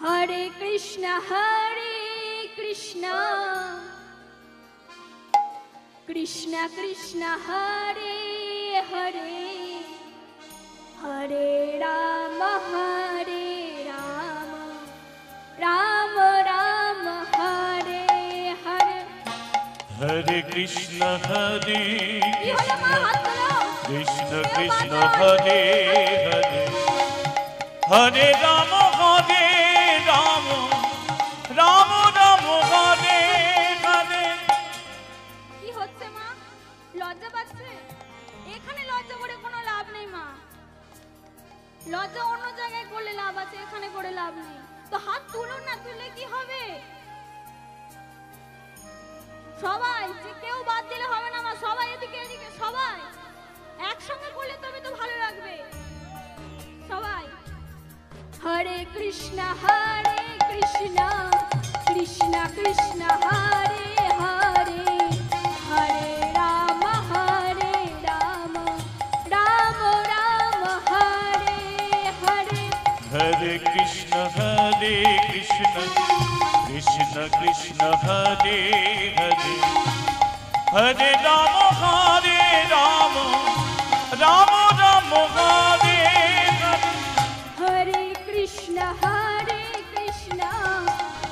হরে কৃষ্ণ কৃষ্ণ কৃষ্ণ হরে হরে হরে রাম রাম রাম হরে হরে। হরে কৃষ্ণ কৃষ্ণ কৃষ্ণ হরে হরে হরে রাম রাম রাম রাম হরে হরে। কি হচ্ছে মা? লজ্জা পাচ্ছে? এখানে লজ্জা করে কোনো লাভ নেই মা। লজ্জা অন্য জায়গায় করলে লাভ আছে, এখানে করে লাভ নেই। তো হাত তুলুন না, তুললে কি হবে? সবাই, যে কেউ বাদ দিলে হবে না মা, সবাই এদিকে এদিকে সবাই একসঙ্গে করলে তবে তো ভালো লাগবে। সবাই হরে কৃষ্ণ কৃষ্ণ কৃষ্ণ হরে হরে হরে রাম রাম রাম হরে হরে। হরে কৃষ্ণ কৃষ্ণ কৃষ্ণ হরে হরে হরে রাম রাম রাম রাম হরে হরে। হরে কৃষ্ণ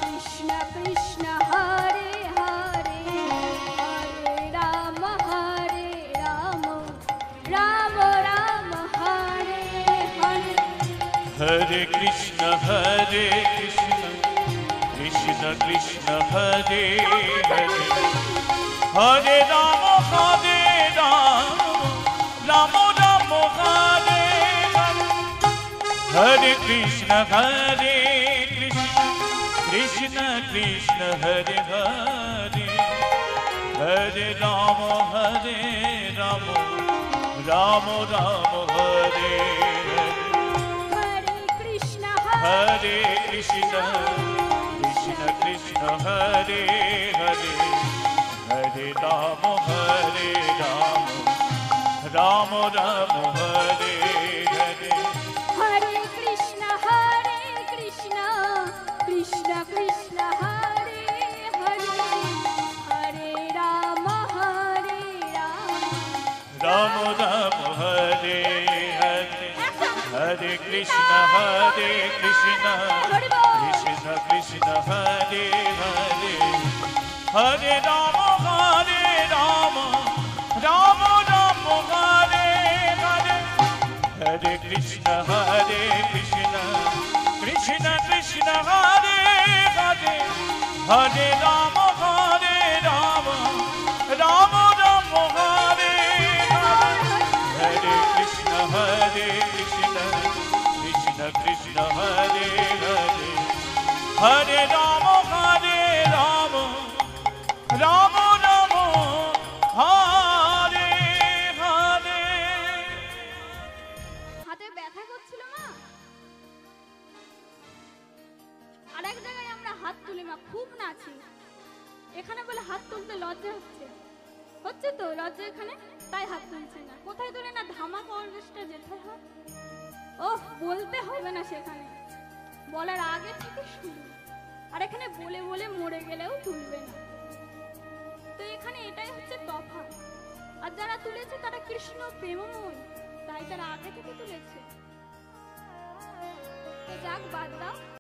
কৃষ্ণ কৃষ্ণ হরে হরে হরে রাম রাম রাম হরে হরে। হরে কৃষ্ণ কৃষ্ণ কৃষ্ণ হরে হরে হরে রাম রাম রাম হরে হরে। হরে কৃষ্ণ কৃষ্ণ কৃষ্ণ হরে হরে হরে রাম রাম রাম রাম হরে হরে। হরে কৃষ্ণ কৃষ্ণ কৃষ্ণ হরে হরে হরে রাম রাম রাম হরে হরে। হরে কৃষ্ণ কৃষ্ণ কৃষ্ণ হরে হরে হরে রাম রাম রাম হরে হরে হরে কৃষ্ণ কৃষ্ণ কৃষ্ণ হরে হরে হরে রাম রাম রাম হরে হরে হরে কৃষ্ণ কৃষ্ণ কৃষ্ণ হরে হরে হরে রাম রাম রাম রাম হরে হরে হরে কৃষ্ণ কৃষ্ণ কৃষ্ণ হরে হরে হরে রাম রাম রাম হরে হরে। হাতে ব্যথা করছিল মা? আরেক জায়গায় আমরা হাত তুলি মা, খুব নাচি। এখানে বলে হাত তুলতে লজ্জা হচ্ছে তো লজ্জা এখানে, তাই হাত তুলছে না। কোথায় তুলে না, ধামাকা অর্কেস্ট্রা যেতে হয়। ওহ, বলতে হবে না, সেখানে বলার আগে থেকে শুনি। আর এখানে বলে বলে মরে গেলেও তুলবে না। তো এখানে এটাই হচ্ছে তফাৎ। আর যারা তুলেছে তারা কৃষ্ণ প্রেমময়, তাই তারা আগে থেকে তুলেছে। তো যাক, বাদ দাও।